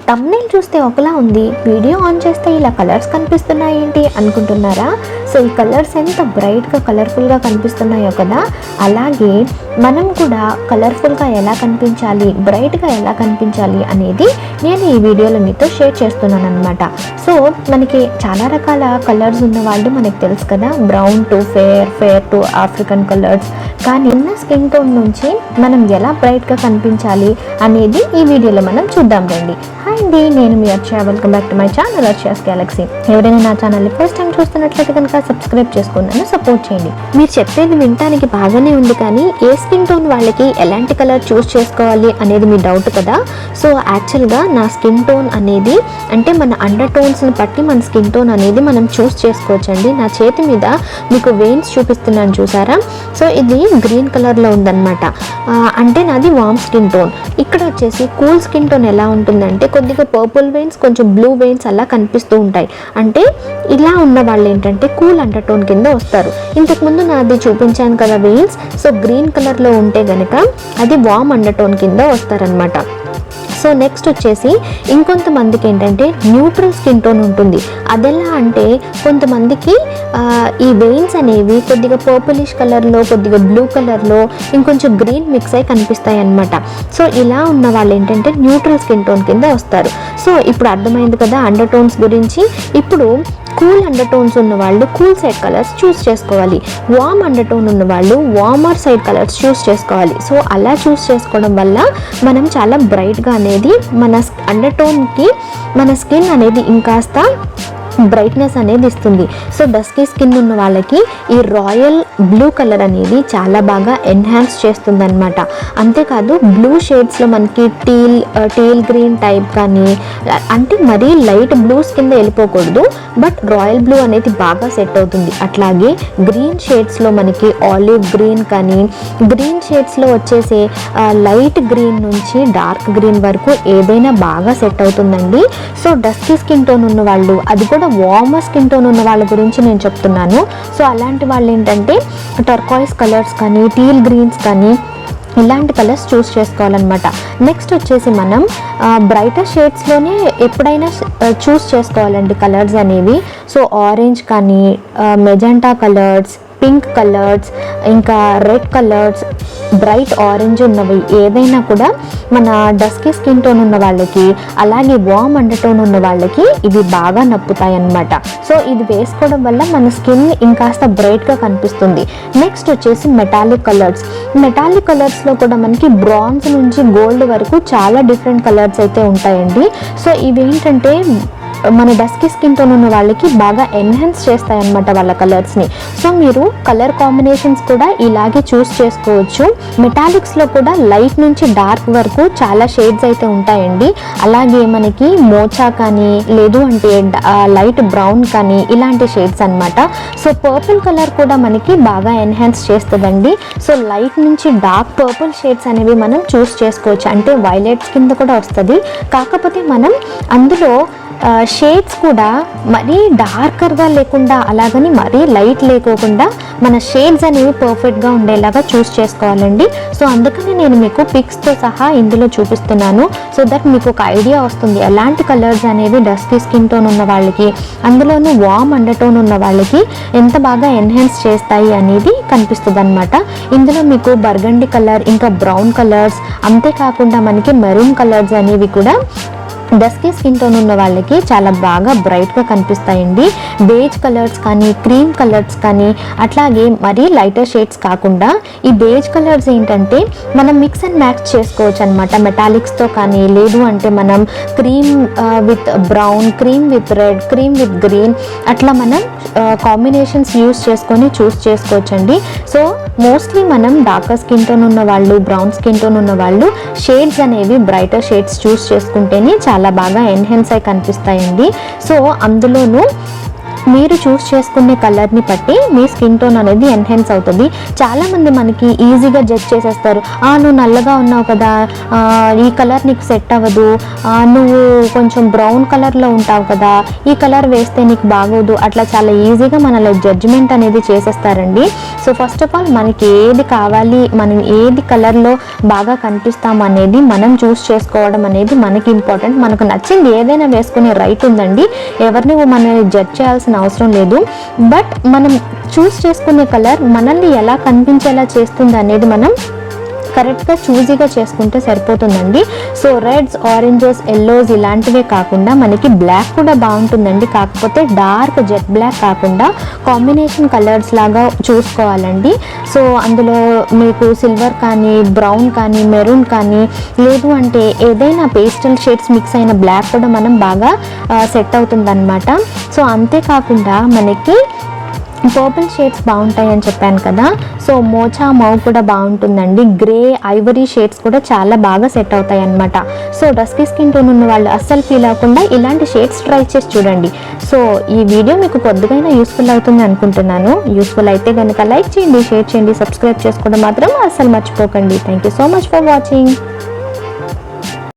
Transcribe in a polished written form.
Thumbnail చూస్తే ఒకలా ఉంది, వీడియో ఆన్ చేస్తే ఇలా కలర్స్ కనిపిస్తున్నాయి ఏంటి అనుకుంటున్నారా? సో ఈ కలర్స్ ఎంత బ్రైట్గా కలర్ఫుల్గా కనిపిస్తున్నాయో కదా, అలాగే మనం కూడా కలర్ఫుల్గా ఎలా కనిపించాలి, బ్రైట్గా ఎలా కనిపించాలి అనేది నేను ఈ వీడియోలో మీతో షేర్ చేస్తున్నాను అనమాట. సో మనకి చాలా రకాల కలర్స్ ఉన్న వాళ్ళు మనకి తెలుసు కదా, brown to fair, fair to African colours. కానీ ఉన్న స్కిన్ టోన్ నుంచి మనం ఎలా బ్రైట్గా కనిపించాలి అనేది ఈ వీడియోలో మనం చూద్దాం రండి. హాయ్ అండి, నేను మీ Archa. Welcome back to my channel Archa's Galaxy. ఎవరైనా నా ఛానల్ని ఫస్ట్ టైం చూస్తున్నట్లయితే కనుక సబ్స్క్రైబ్ చేసుకున్నాను, సపోర్ట్ చేయండి. మీరు చెప్పేది వినటానికి బాగానే ఉంది, కానీ ఏ స్కిన్ టోన్ వాళ్ళకి ఎలాంటి కలర్ చూస్ చేసుకోవాలి అనేది మీ డౌట్ కదా. సో యాక్చువల్గా నా స్కిన్ టోన్ అనేది అంటే మన అండర్ టోన్స్ని బట్టి మన స్కిన్ టోన్ అనేది మనం చూస్ చేసుకోవచ్చండి. నా చేతి మీద మీకు వెయిన్స్ చూపిస్తున్నాను చూసారా, సో ఇది గ్రీన్ కలర్లో ఉందన్నమాట. అంటే నాది వార్మ్ స్కిన్ టోన్. ఇక్కడ వచ్చేసి కూల్ స్కిన్ టోన్ ఎలా ఉంటుందంటే కొద్దిగా పర్పుల్ వెయిన్స్, కొంచెం బ్లూ వెయిన్స్ అలా కనిపిస్తూ ఉంటాయి. అంటే ఇలా ఉన్న వాళ్ళు ఏంటంటే కూల్ అండర్ టోన్ కింద వస్తారు. ఇంతకుముందు నాది చూపించాను కదా వెయిన్స్, సో గ్రీన్ కలర్లో ఉంటే కనుక అది వార్మ్ అండర్ టోన్ కింద వస్తారనమాట. సో నెక్స్ట్ వచ్చేసి ఇంకొంతమందికి ఏంటంటే న్యూట్రల్ స్కిన్ టోన్ ఉంటుంది. అదెలా అంటే కొంతమందికి ఈ వెయిన్స్ అనేవి కొద్దిగా పర్పులిష్ కలర్లో, కొద్దిగా బ్లూ కలర్లో, ఇంకొంచెం గ్రీన్ మిక్స్ అయి కనిపిస్తాయి అన్నమాట. సో ఇలా ఉన్న వాళ్ళు ఏంటంటే న్యూట్రల్ స్కిన్ టోన్ కింద వస్తారు. సో ఇప్పుడు అర్థమైంది కదా అండర్ టోన్స్ గురించి. ఇప్పుడు కూల్ అండర్ టోన్స్ ఉన్న వాళ్ళు కూల్ సైడ్ కలర్స్ చూస్ చేసుకోవాలి, వార్మ్ అండర్ టోన్ ఉన్న వాళ్ళు వార్మర్ సైడ్ కలర్స్ చూస్ చేసుకోవాలి. సో అలా చూస్ చేసుకోవడం వల్ల మనం చాలా బ్రైట్గా అనేది మన అండర్ టోన్కి మన స్కిన్ అనేది ఇంకాస్త బ్రైట్నెస్ అనేది ఇస్తుంది. సో డస్కీ స్కిన్ ఉన్న వాళ్ళకి ఈ రాయల్ బ్లూ కలర్ అనేది చాలా బాగా ఎన్హాన్స్ చేస్తుంది అనమాట. అంతేకాదు బ్లూ షేడ్స్లో మనకి టీల్ గ్రీన్ టైప్ కానీ, అంటే మరీ లైట్ బ్లూస్ కింద వెళ్ళిపోకూడదు, బట్ రాయల్ బ్లూ అనేది బాగా సెట్ అవుతుంది. అట్లాగే గ్రీన్ షేడ్స్లో మనకి ఆలివ్ గ్రీన్ కానీ, గ్రీన్ షేడ్స్లో వచ్చేసే లైట్ గ్రీన్ నుంచి డార్క్ గ్రీన్ వరకు ఏదైనా బాగా సెట్ అవుతుందండి. సో డస్కీ స్కిన్ టోన్ ఉన్న వాళ్ళు, అది కూడా వార్మర్ స్కిన్ టోన్ ఉన్న వాళ్ళ గురించి నేను చెప్తున్నాను. సో అలాంటి వాళ్ళు ఏంటంటే టర్కాయిస్ కలర్స్ కానీ, టీల్ గ్రీన్స్ కానీ ఇలాంటి కలర్స్ చూస్ చేసుకోవాలన్నమాట. నెక్స్ట్ వచ్చేసి మనం బ్రైటర్ షేడ్స్లోనే ఎప్పుడైనా చూస్ చేసుకోవాలండి కలర్స్ అనేవి. సో ఆరెంజ్ కానీ, మెజెంటా కలర్స్, పింక్ కలర్స్, ఇంకా రెడ్ కలర్స్, బ్రైట్ ఆరెంజ్ ఉన్నవి ఏదైనా కూడా మన డస్కీ స్కిన్ టోన్ ఉన్న వాళ్ళకి, అలాగే వార్మ్ అండర్ టోన్ ఉన్న వాళ్ళకి ఇవి బాగా నప్పుతాయి అన్నమాట. సో ఇది వేసుకోవడం వల్ల మన స్కిన్ ఇంకాస్త బ్రైట్గా కనిపిస్తుంది. నెక్స్ట్ వచ్చేసి మెటాలిక్ కలర్స్లో కూడా మనకి బ్రాంజ్ నుంచి గోల్డ్ వరకు చాలా డిఫరెంట్ కలర్స్ అయితే ఉంటాయండి. సో ఇవి ఏంటంటే మన డస్కీ స్కిన్ టోన్ ఉన్న వాళ్ళకి బాగా ఎన్హాన్స్ చేస్తాయి అన్నమాట వాళ్ళ కలర్స్ని. సో మీరు కలర్ కాంబినేషన్స్ కూడా ఇలాగే చూస్ చేసుకోవచ్చు. మెటాలిక్స్లో కూడా లైట్ నుంచి డార్క్ వరకు చాలా షేడ్స్ అయితే ఉంటాయండి. అలాగే మనకి మోచా కానీ, లేదు అంటే లైట్ బ్రౌన్ కానీ, ఇలాంటి షేడ్స్ అన్నమాట. సో పర్పుల్ కలర్ కూడా మనకి బాగా ఎన్హాన్స్ చేస్తుందండి. సో లైట్ నుంచి డార్క్ పర్పుల్ షేడ్స్ అనేవి మనం చూస్ చేసుకోవచ్చు. అంటే వైలెట్స్ కింద కూడా వస్తుంది, కాకపోతే మనం అందులో షేడ్స్ కూడా మరీ డార్కర్గా లేకుండా, అలాగని మరీ లైట్ లేకోకుండా మన షేడ్స్ అనేవి పర్ఫెక్ట్గా ఉండేలాగా చూస్ చేసుకోవాలండి. సో అందుకని నేను మీకు పిక్స్తో సహా ఇందులో చూపిస్తున్నాను. సో దట్ మీకు ఒక ఐడియా వస్తుంది ఎలాంటి కలర్స్ అనేవి డస్కీ స్కిన్ టోన్ ఉన్న వాళ్ళకి, అందులోనూ వార్మ్ అండర్ టోన్ ఉన్న వాళ్ళకి ఎంత బాగా ఎన్హాన్స్ చేస్తాయి అనేది కనిపిస్తుంది అనమాట. ఇందులో మీకు బర్గండి కలర్, ఇంకా బ్రౌన్ కలర్స్, అంతేకాకుండా మనకి మెరూన్ కలర్స్ అనేవి కూడా డస్కీ స్కిన్ టోన్ ఉన్న వాళ్ళకి చాలా బాగా బ్రైట్గా కనిపిస్తాయండి. బేజ్ కలర్స్ కానీ, క్రీమ్ కలర్స్ కానీ, అట్లాగే మరీ లైటర్ షేడ్స్ కాకుండా ఈ బేజ్ కలర్స్ ఏంటంటే మనం మిక్స్ అండ్ మ్యాచ్ చేసుకోవచ్చు అనమాట. మెటాలిక్స్తో కానీ, లేదు అంటే మనం cream with brown, cream with red, cream with green, అట్లా మనం కాంబినేషన్స్ యూస్ చేసుకొని చూస్ చేసుకోవచ్చండి. సో మోస్ట్లీ మనం డార్కర్ స్కిన్ టోన్ ఉన్న వాళ్ళు, బ్రౌన్ స్కిన్ టోన్ ఉన్న వాళ్ళు షేడ్స్ అనేవి బ్రైటర్ షేడ్స్ చూస్ చేసుకుంటేనే చాలా బాగా ఎన్హాన్స్ అయి కనిపిస్తాయండి. సో అందులోనూ మీరు చూస్ చేసుకునే కలర్ని బట్టి మీ స్కిన్ టోన్ అనేది ఎన్హాన్స్ అవుతుంది. చాలామంది మనకి ఈజీగా జడ్జ్ చేసేస్తారు, నువ్వు నల్లగా ఉన్నావు కదా, ఈ కలర్ నీకు సెట్ అవ్వదు, నువ్వు కొంచెం బ్రౌన్ కలర్లో ఉంటావు కదా, ఈ కలర్ వేస్తే నీకు బాగోదు, అట్లా చాలా ఈజీగా మనలో జడ్జిమెంట్ అనేది చేసేస్తారండి. సో ఫస్ట్ ఆఫ్ ఆల్ మనకి ఏది కావాలి, మనం ఏది కలర్లో బాగా కనిపిస్తాం అనేది మనం చూస్ చేసుకోవడం అనేది మనకి ఇంపార్టెంట్. మనకు నచ్చింది ఏదైనా వేసుకునే రైట్ ఉందండి, ఎవరిని మనల్ని జడ్జ్ చేయాల్సిన అవసరం లేదు. బట్ మనం చూస్ చేసుకునే కలర్ మనల్ని ఎలా కనిపించేలా చేస్తుంది అనేది మనం కరెక్ట్గా చూజీగా చేసుకుంటే సరిపోతుందండి. సో రెడ్స్, ఆరెంజెస్, ఎల్లోస్ ఇలాంటివే కాకుండా మనకి బ్లాక్ కూడా బాగుంటుందండి. కాకపోతే డార్క్ జెట్ బ్లాక్ కాకుండా కాంబినేషన్ కలర్స్ లాగా చూసుకోవాలండి. సో అందులో మీకు సిల్వర్ కానీ, బ్రౌన్ కానీ, మెరూన్ కానీ, లేదు అంటే ఏదైనా పేస్టల్ షేడ్స్ మిక్స్ అయిన బ్లాక్ కూడా మనం బాగా సెట్ అవుతుందన్నమాట. సో అంతేకాకుండా మనకి పర్పుల్ షేడ్స్ బాగుంటాయి అని చెప్పాను కదా, సో మోచా మౌ కూడా బాగుంటుందండి. గ్రే, ఐవరీ షేడ్స్ కూడా చాలా బాగా సెట్ అవుతాయి అన్నమాట. సో డస్కీ స్కిన్ టోన్ ఉన్న వాళ్ళు అస్సలు ఫీల్ అవ్వకుండా ఇలాంటి షేడ్స్ ట్రై చేసి చూడండి. సో ఈ వీడియో మీకు కొద్దిగా యూస్ఫుల్ అవుతుంది అనుకుంటున్నాను. యూస్ఫుల్ అయితే కనుక లైక్ చేయండి, షేర్ చేయండి, సబ్స్క్రైబ్ చేసుకోవడం మాత్రం అస్సలు మర్చిపోకండి. Thank you so much for watching.